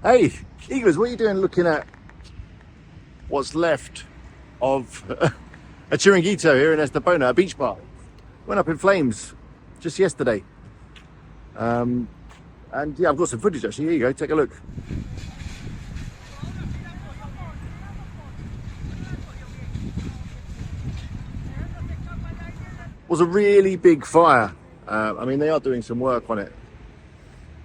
Hey, Eaglers, what are you doing looking at what's left of a Chiringuito here in Estepona, a beach bar? Went up in flames just yesterday. And yeah, I've got some footage actually. Here you go, take a look. Was a really big fire. I mean, they are doing some work on it,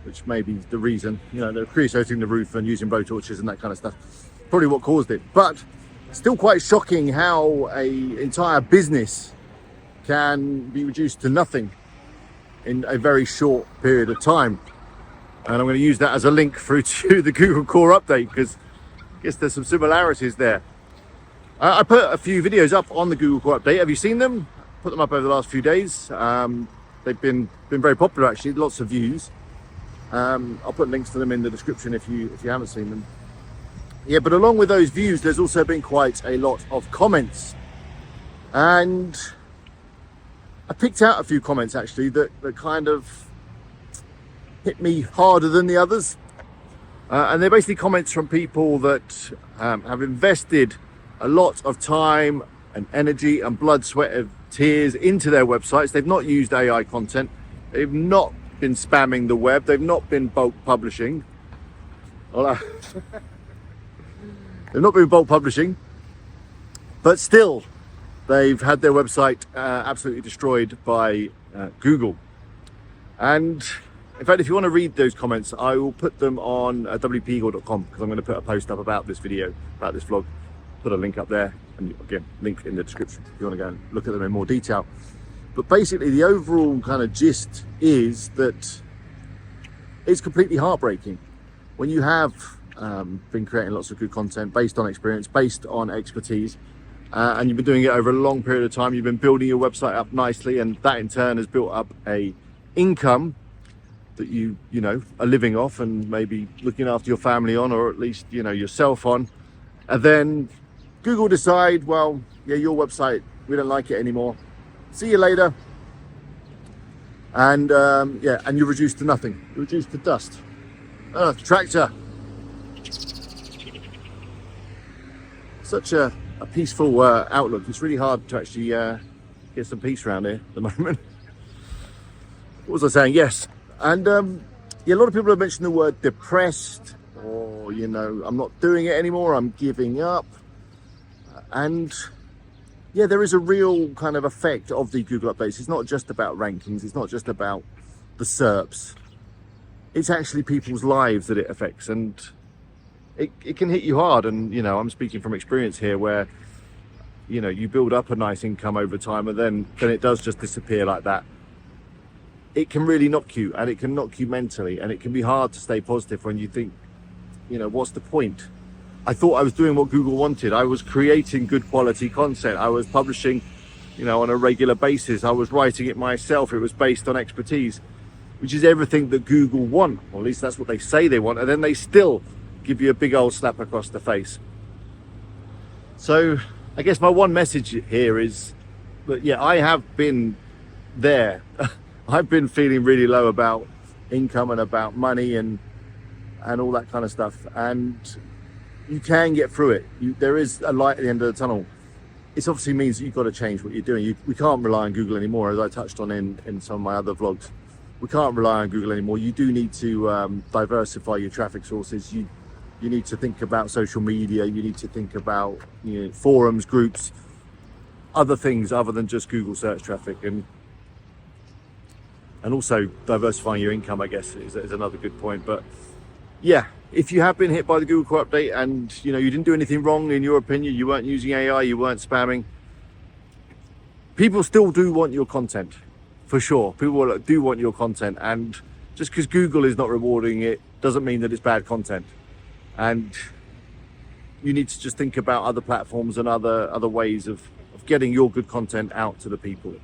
which may be the reason. You know, they're creosoting the roof and using blowtorches and that kind of stuff. Probably what caused it. But still quite shocking how a entire business can be reduced to nothing in a very short period of time. And I'm going to use that as a link through to the Google Core update, because I guess there's some similarities there. I put a few videos up on the Google Core update. Have you seen them? Put them up over the last few days. They've been very popular actually, lots of views. I'll put links to them in the description if you haven't seen them. Yeah, but along with those views, there's also been quite a lot of comments. And I picked out a few comments actually that kind of hit me harder than the others. And they're basically comments from people that have invested a lot of time and energy and blood, sweat and tears into their websites. They've not used AI content. They've not been spamming the web. They've not been bulk publishing. They've not been bulk publishing, but still they've had their website absolutely destroyed by Google. And in fact, if you want to read those comments, I will put them on wpeagle.com, because I'm going to put a post up about this video, about this vlog. Put a link up there, and again, link in the description if you want to go and look at them in more detail. But basically the overall kind of gist is that it's completely heartbreaking when you have been creating lots of good content based on experience, based on expertise, and you've been doing it over a long period of time. You've been building your website up nicely, and that in turn has built up a income that you know are living off and maybe looking after your family on, or at least yourself on. And then Google decide, well, yeah, your website, we don't like it anymore. See you later. And yeah, and you're reduced to nothing. You're reduced to dust. Tractor. Such a peaceful outlook. It's really hard to actually get some peace around here at the moment. What was I saying? Yes. And yeah, a lot of people have mentioned the word depressed, or I'm not doing it anymore, I'm giving up. And yeah, there is a real kind of effect of the Google updates. It's not just about rankings. It's not just about the SERPs. It's actually people's lives that it affects, and it can hit you hard. And I'm speaking from experience here, where you build up a nice income over time, and then it does just disappear like that. It can really knock you, and it can knock you mentally, and it can be hard to stay positive when you think, what's the point? I thought I was doing what Google wanted. I was creating good quality content. I was publishing, on a regular basis. I was writing it myself. It was based on expertise, which is everything that Google want, or at least that's what they say they want. And then they still give you a big old slap across the face. So I guess my one message here is that, yeah, I have been there. I've been feeling really low about income and about money and all that kind of stuff. And you can get through it. There is a light at the end of the tunnel. It obviously means that you've got to change what you're doing. We can't rely on Google anymore, as I touched on in some of my other vlogs. We can't rely on Google anymore. You do need to diversify your traffic sources. You need to think about social media. You need to think about forums, groups, other things other than just Google search traffic, and also diversifying your income, I guess, is another good point. But yeah, if you have been hit by the Google Core update and you didn't do anything wrong in your opinion, you weren't using AI, you weren't spamming, people still do want your content, for sure. People do want your content, and just because Google is not rewarding it doesn't mean that it's bad content. And you need to just think about other platforms and other ways of getting your good content out to the people.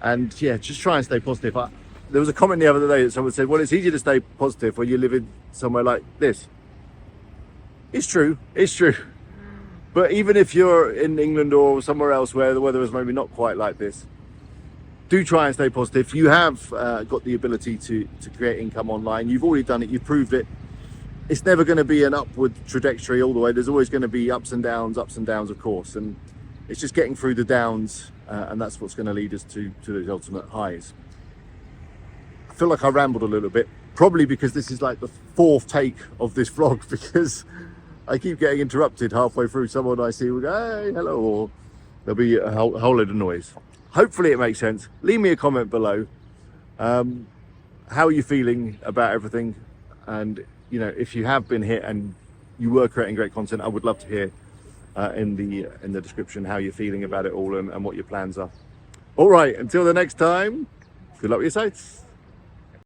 And yeah, just try and stay positive. There was a comment the other day that someone said, well, it's easier to stay positive when you live in somewhere like this. It's true. But even if you're in England or somewhere else where the weather is maybe not quite like this, do try and stay positive. You have got the ability to create income online. You've already done it. You've proved it. it's never going to be an upward trajectory all the way. There's always going to be ups and downs, of course, and it's just getting through the downs, and that's what's going to lead us to those ultimate highs. I feel like I rambled a little bit, probably because this is like the fourth take of this vlog, because I keep getting interrupted halfway through. Someone I see will go, hey, hello, or there'll be a whole load of noise. Hopefully it makes sense. Leave me a comment below. How are you feeling about everything? And you know, if you have been hit and you were creating great content, I would love to hear in the description how you're feeling about it all and what your plans are. All right, until the next time, good luck with your sites.